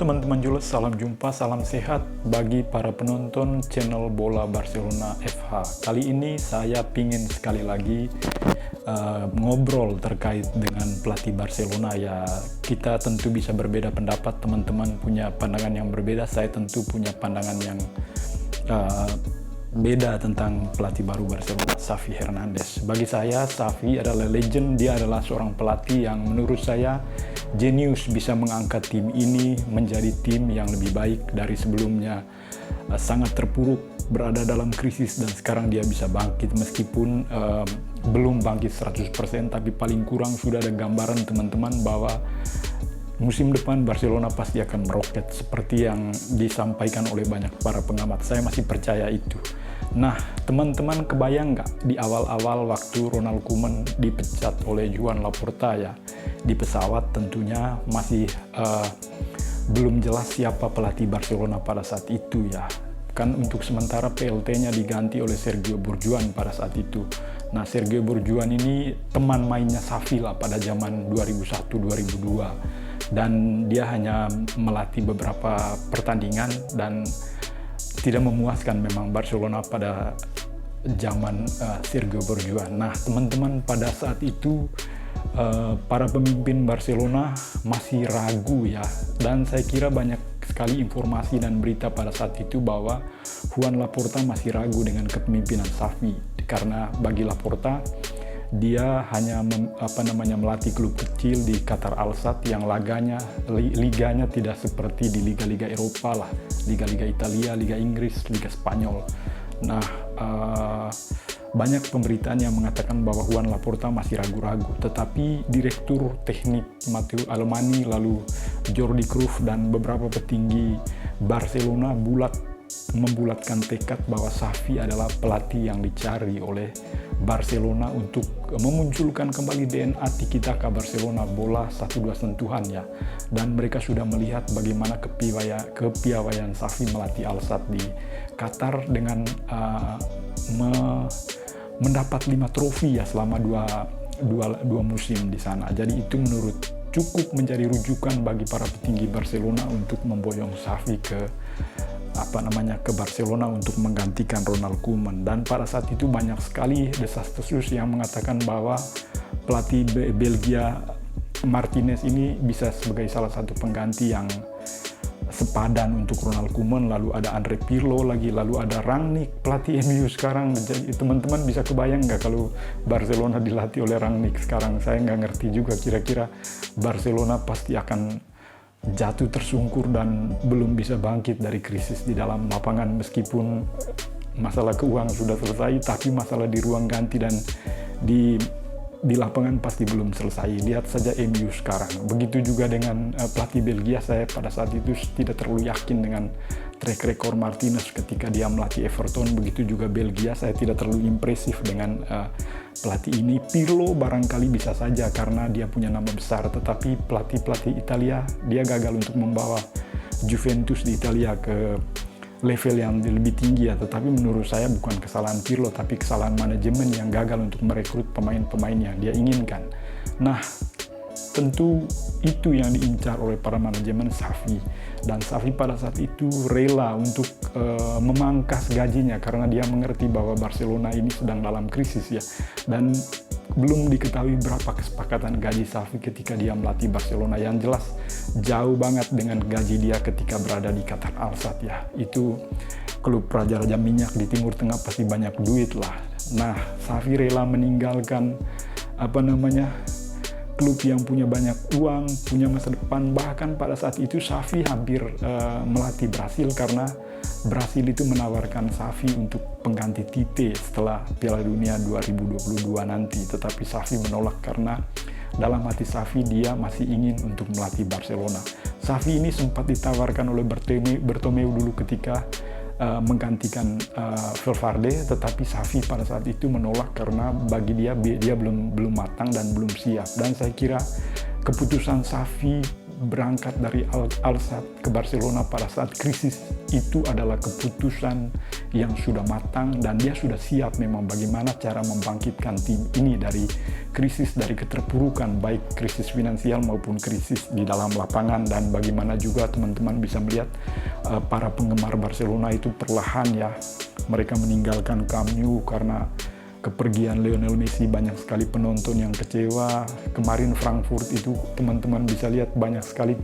teman-teman Jules, salam jumpa, salam sehat bagi para penonton channel Bola Barcelona FH. Kali ini saya pingin sekali lagi ngobrol terkait dengan pelatih Barcelona. Ya, kita tentu bisa berbeda pendapat, teman-teman punya pandangan yang berbeda, saya tentu punya pandangan yang beda tentang pelatih baru Barcelona, Xavi Hernandez. Bagi saya, Xavi adalah legend. Dia adalah seorang pelatih yang menurut saya jenius, bisa mengangkat tim ini menjadi tim yang lebih baik dari sebelumnya. Sangat terpuruk, berada dalam krisis, dan sekarang dia bisa bangkit meskipun belum bangkit 100%, tapi paling kurang sudah ada gambaran teman-teman bahwa musim depan Barcelona pasti akan meroket seperti yang disampaikan oleh banyak para pengamat. Saya masih percaya itu. Nah, teman-teman kebayang nggak di awal-awal waktu Ronald Koeman dipecat oleh Joan Laporta ya, di pesawat tentunya masih belum jelas siapa pelatih Barcelona pada saat itu ya. Kan untuk sementara PLT-nya diganti oleh Sergio Burjuan pada saat itu. Nah, Sergio Burjuan ini teman mainnya Xavi lah pada zaman 2001-2002. Dan dia hanya melatih beberapa pertandingan dan tidak memuaskan memang Barcelona pada zaman Sergio Burjuan. Nah, teman-teman, pada saat itu para pemimpin Barcelona masih ragu ya, dan saya kira banyak sekali informasi dan berita pada saat itu bahwa Juan Laporta masih ragu dengan kepemimpinan Xavi, karena bagi Laporta dia hanya melatih klub kecil di Qatar Al Sadd yang liganya tidak seperti di liga-liga Eropa lah, liga-liga Italia, Liga Inggris, Liga Spanyol. Nah, banyak pemberitaan yang mengatakan bahwa Juan Laporta masih ragu-ragu, tetapi direktur teknik Matteo Alemany, lalu Jordi Cruyff dan beberapa petinggi Barcelona membulatkan tekad bahwa Xavi adalah pelatih yang dicari oleh Barcelona untuk memunculkan kembali DNA tiki-taka Barcelona, bola 1-2 sentuhan ya. Dan mereka sudah melihat bagaimana kepiawaian Xavi melatih Al Sadd di Qatar dengan mendapat 5 trofi ya selama dua musim di sana. Jadi itu menurut cukup menjadi rujukan bagi para petinggi Barcelona untuk memboyong Xavi ke Barcelona untuk menggantikan Ronald Koeman. Dan pada saat itu banyak sekali desas-desus yang mengatakan bahwa pelatih Belgia Martinez ini bisa sebagai salah satu pengganti yang sepadan untuk Ronald Koeman. Lalu ada Andre Pirlo lagi, lalu ada Rangnick, pelatih MU sekarang. Jadi teman-teman bisa kebayang nggak kalau Barcelona dilatih oleh Rangnick sekarang? Saya nggak ngerti juga, kira-kira Barcelona pasti akan jatuh tersungkur dan belum bisa bangkit dari krisis di dalam lapangan. Meskipun masalah keuangan sudah selesai, tapi masalah di ruang ganti dan di lapangan pasti belum selesai. Lihat saja MU sekarang. Begitu juga dengan pelatih Belgia. Saya pada saat itu tidak terlalu yakin dengan track record Martinez ketika dia melatih Everton. Begitu juga Belgia, saya tidak terlalu impresif dengan pelatih ini. Pirlo barangkali bisa saja karena dia punya nama besar, tetapi pelatih Italia dia gagal untuk membawa Juventus di Italia ke level yang lebih tinggi ya. Tetapi menurut saya bukan kesalahan Pirlo, tapi kesalahan manajemen yang gagal untuk merekrut pemain-pemain yang dia inginkan. Nah, tentu itu yang diincar oleh para manajemen Xavi, dan Xavi pada saat itu rela untuk memangkas gajinya karena dia mengerti bahwa Barcelona ini sedang dalam krisis ya. Dan belum diketahui berapa kesepakatan gaji Xavi ketika dia melatih Barcelona. Yang jelas jauh banget dengan gaji dia ketika berada di Qatar Al Sadd ya. Itu klub raja-raja minyak di Timur Tengah, pasti banyak duit lah. Nah, Xavi rela meninggalkan klub yang punya banyak uang, punya masa depan. Bahkan pada saat itu Xavi hampir melatih Brasil karena Brasil itu menawarkan Xavi untuk pengganti Tite setelah Piala Dunia 2022 nanti. Tetapi Xavi menolak karena dalam hati Xavi dia masih ingin untuk melatih Barcelona. Xavi ini sempat ditawarkan oleh Bartomeu dulu ketika menggantikan Valverde, tetapi Xavi pada saat itu menolak karena bagi dia belum matang dan belum siap. Dan saya kira keputusan Xavi berangkat dari Al-Sadd ke Barcelona pada saat krisis itu adalah keputusan yang sudah matang, dan dia sudah siap memang bagaimana cara membangkitkan tim ini dari krisis, dari keterpurukan, baik krisis finansial maupun krisis di dalam lapangan. Dan bagaimana juga teman-teman bisa melihat para penggemar Barcelona itu perlahan ya mereka meninggalkan Camp Nou karena kepergian Lionel Messi. Banyak sekali penonton yang kecewa. Kemarin Frankfurt itu teman-teman bisa lihat banyak sekali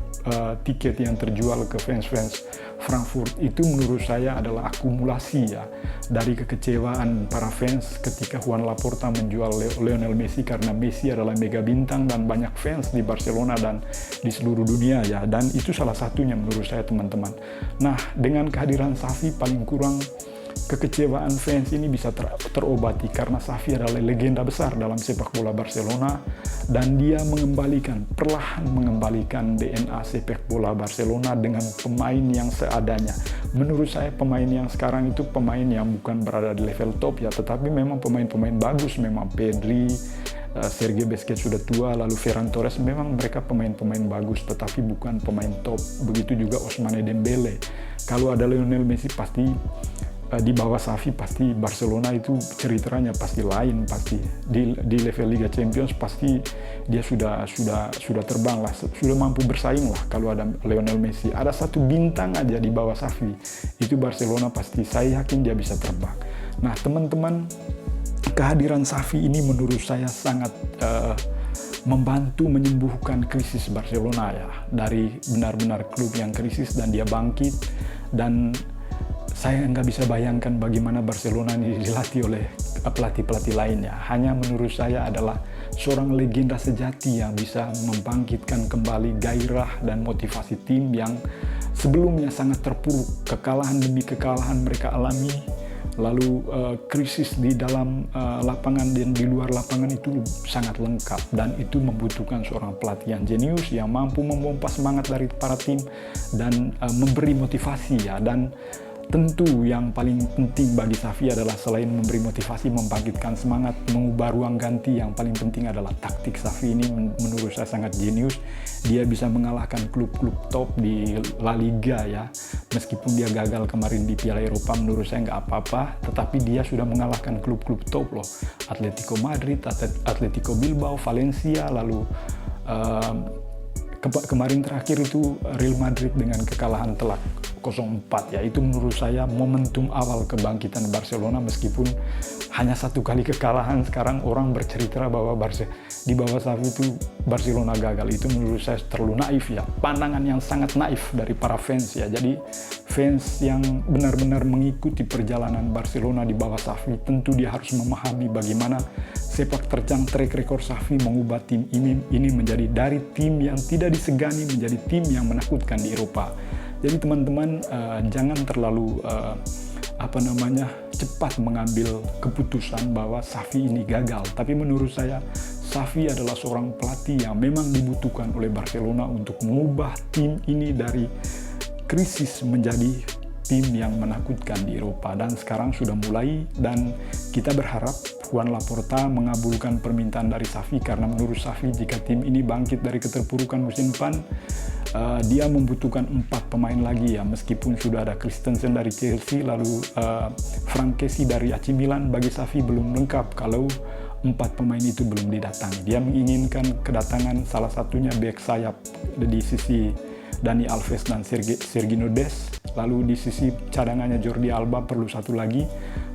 tiket yang terjual ke fans-fans Frankfurt. Itu menurut saya adalah akumulasi ya dari kekecewaan para fans ketika Juan Laporta menjual Lionel Messi, karena Messi adalah mega bintang dan banyak fans di Barcelona dan di seluruh dunia ya, dan itu salah satunya menurut saya teman-teman. Nah, dengan kehadiran Xavi paling kurang kekecewaan fans ini bisa terobati, karena Xavi adalah legenda besar dalam sepak bola Barcelona dan dia perlahan mengembalikan DNA sepak bola Barcelona dengan pemain yang seadanya. Menurut saya pemain yang sekarang itu pemain yang bukan berada di level top ya, tetapi memang pemain-pemain bagus. Memang Pedri, Sergio Busquets sudah tua, lalu Ferran Torres, memang mereka pemain-pemain bagus tetapi bukan pemain top. Begitu juga Ousmane Dembele. Kalau ada Lionel Messi pasti di bawah Xavi pasti Barcelona itu ceritanya pasti lain, pasti di level Liga Champions pasti dia sudah terbang lah, sudah mampu bersaing lah. Kalau ada Lionel Messi, ada satu bintang aja di bawah Xavi, itu Barcelona pasti saya yakin dia bisa terbang. Nah teman-teman, kehadiran Xavi ini menurut saya sangat membantu menyembuhkan krisis Barcelona ya, dari benar-benar klub yang krisis dan dia bangkit. Dan saya nggak bisa bayangkan bagaimana Barcelona ini dilatih oleh pelatih-pelatih lainnya. Hanya menurut saya adalah seorang legenda sejati yang bisa membangkitkan kembali gairah dan motivasi tim yang sebelumnya sangat terpuruk. Kekalahan demi kekalahan mereka alami, lalu krisis di dalam lapangan dan di luar lapangan itu sangat lengkap, dan itu membutuhkan seorang pelatih yang jenius yang mampu memompa semangat dari para tim dan memberi motivasi ya. Dan tentu yang paling penting bagi Xavi adalah selain memberi motivasi, membangkitkan semangat, mengubah ruang ganti, yang paling penting adalah taktik. Xavi ini menurut saya sangat jenius. Dia bisa mengalahkan klub-klub top di La Liga ya. Meskipun dia gagal kemarin di Piala Eropa, menurut saya nggak apa-apa, tetapi dia sudah mengalahkan klub-klub top loh. Atletico Madrid, Atletico Bilbao, Valencia, lalu kemarin terakhir itu Real Madrid dengan kekalahan telak 0-4 ya. Itu menurut saya momentum awal kebangkitan Barcelona. Meskipun hanya satu kali kekalahan, sekarang orang bercerita bahwa di bawah Xavi itu Barcelona gagal. Itu menurut saya terlalu naif ya, pandangan yang sangat naif dari para fans ya. Jadi fans yang benar-benar mengikuti perjalanan Barcelona di bawah Xavi, tentu dia harus memahami bagaimana sepak terjang track record Xavi mengubah tim ini menjadi dari tim yang tidak disegani menjadi tim yang menakutkan di Eropa. Jadi teman-teman jangan terlalu cepat mengambil keputusan bahwa Xavi ini gagal. Tapi menurut saya Xavi adalah seorang pelatih yang memang dibutuhkan oleh Barcelona untuk mengubah tim ini dari krisis menjadi tim yang menakutkan di Eropa. Dan sekarang sudah mulai, dan kita berharap Juan Laporta mengabulkan permintaan dari Xavi, karena menurut Xavi jika tim ini bangkit dari keterpurukan musim depan, dia membutuhkan 4 pemain lagi ya. Meskipun sudah ada Christensen dari Chelsea, lalu Frank Kessie dari AC Milan, bagi Xavi belum lengkap kalau 4 pemain itu belum didatangi. Dia menginginkan kedatangan salah satunya bek sayap di sisi Dani Alves dan Sergino Dest. Lalu di sisi cadangannya Jordi Alba perlu satu lagi.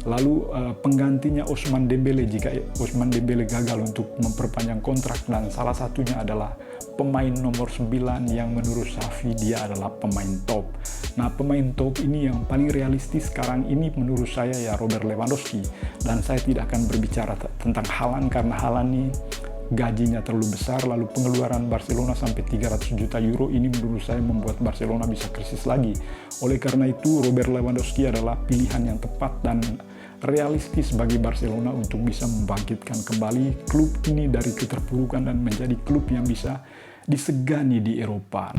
Lalu penggantinya Ousmane Dembele jika Ousmane Dembele gagal untuk memperpanjang kontrak. Dan salah satunya adalah pemain nomor 9 yang menurut Xavi dia adalah pemain top. Nah, pemain top ini yang paling realistis sekarang ini menurut saya ya Robert Lewandowski. Dan saya tidak akan berbicara tentang Haaland karena Haaland ini gajinya terlalu besar, lalu pengeluaran Barcelona sampai 300 juta euro ini menurut saya membuat Barcelona bisa krisis lagi. Oleh karena itu Robert Lewandowski adalah pilihan yang tepat dan realistis bagi Barcelona untuk bisa membangkitkan kembali klub ini dari keterpurukan dan menjadi klub yang bisa disegani di Eropa.